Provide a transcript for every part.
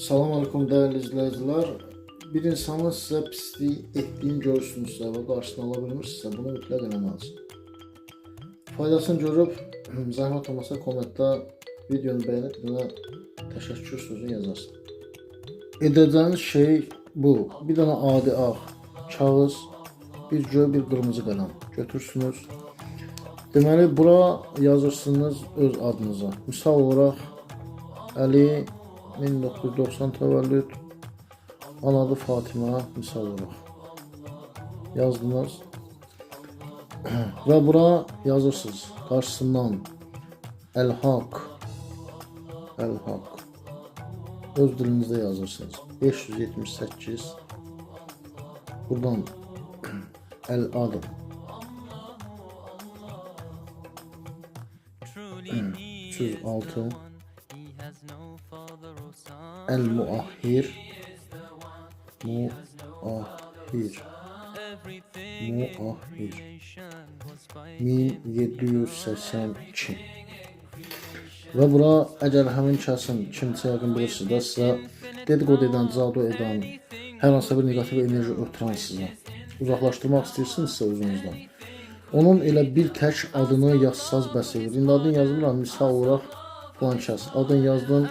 Salam aleyküm değerli izleyiciler. Bir insanın size pislik ettiğini görürsünüzsə və qarşısını ala bilmirsinizsə, bunu mütləq eləməlisiniz. Faydasını görüb, zəhmət olmasa kommentdə videonu bəyənib buna təşəkkür sözünü yazarsın. Edəcəyiniz şey bu. Bir dənə adi ağ kağız, bir göy, bir qırmızı qələm götürsünüz. Deməli, bura yazırsınız öz adınıza. Misal olaraq Əli 1990 təvəllüd, anadı Fatimə misal olaraq yazdınız və bura yazırsınız qarşısından Əl-Haq öz dilinizdə yazırsınız 578 buradan Əl-Adil 306 El-Muahhir 1782 və bura əgər həmin kəsin kimsə yəqin bilirsinizsə sizə dedikodu edən, cadu edən, hər hansı bir negativ enerji ötürən sizə uzaqlaşdırmaq istəyirsinizsə özünüzdən, onun elə bir tək adını yazsaz bəs edir. İndi adını yazmıram, misal olaraq falan kəs adını yazdın,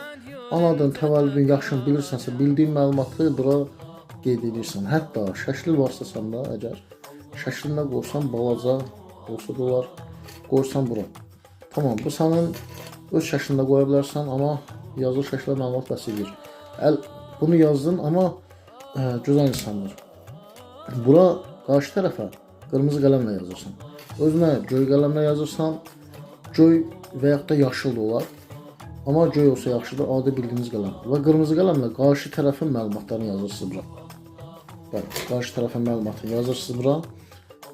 anadın, təvəllüdün yaxşını bilirsənsə, bildiyin məlumatı bura qeyd edirsən. Hətta şəkli varsa səndə, əgər şəklində qoysan, balaca olsa da olar, qoysan bura. Tamam, bu sənin öz şəklində qoya bilərsən, amma yazılı şəklə məlumat bəs edir. Bunu yazdın, amma gözəl insanlar. Bura qarşı tərəfə qırmızı qələmlə yazırsan. Özünə göy qələmlə yazırsan, göy və yaxud da yaşıl da olar. Amma göy olsa yaxşıdır, adi bildiyiniz qələm. Və qırmızı qələmlə qarşı tərəfin məlumatlarını yazırsınız bura. Bəli, qarşı tərəfin məlumatını yazırsınız bura.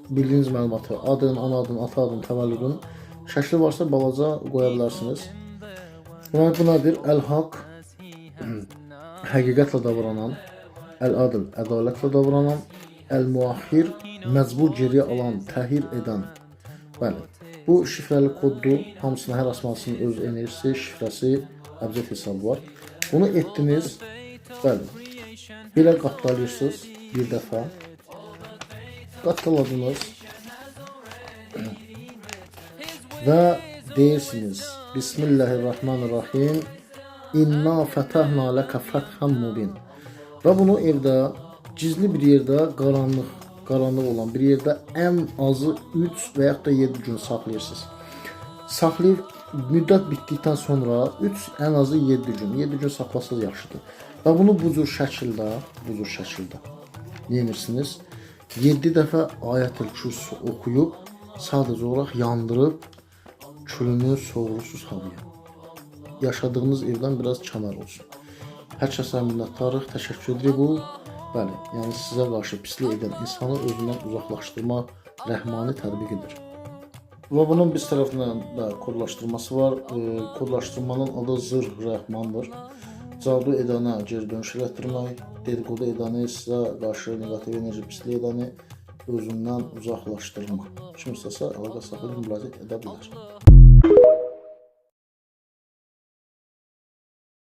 Bildiyiniz məlumatı, adın, anadın, ata adın, təvəllüdün. Şəkli varsa balaca qoya bilərsiniz. Bu nədir? Əl-Haq, həqiqətlə davranan. Əl-Adil, ədalətlə davranan. Əl-Muahhir, məcbur geriyə alan, təhir edən. Bəli, bu şifrəli koddur. Hamısının, hər asmasının öz enerjisi, şifrəsi, əbced hesabı var. Bunu etdiniz. Bəli, belə qatlayırsınız bir dəfə. Qatladınız. Və deyirsiniz Bismillahirrahmanirrahim İnna fətəhna ləkə fəthən mubin. Və bunu evdə gizli bir yerdə qaranlıq olan bir yerdə ən azı 3 və yaxud da 7 gün saxlayırsınız. Saxlayıb müddət bitdikdən sonra ən azı 7 gün saxlasınız yaxşıdır. Və bunu bu cür şəkildə yenirsiniz. 7 dəfə Ayətül Kürsü oxuyub sadəcə olaraq yandırıb külünü soğurusuz havaya. Yaşadığınız evdən biraz kənar olsun. Hər kəsə minnətdarıq, təşəkkür edirik bu. Bəli, yəni sizə qarşı pislik edən insanı özündən uzaqlaşdırma rəhmani tətbiq edir. Və bunun biz tərəfindən də kodlaşdırması var. Kodlaşdırmanın adı Zırh Rəhmandır. Cadu edənə geri dönüş elətdirmək, dedikodu edəni, sizə qarşı negativ enerji pislik edəni özündən uzaqlaşdırma. Kim istəsə əlaqə saxlayıb müraciət edə bilər.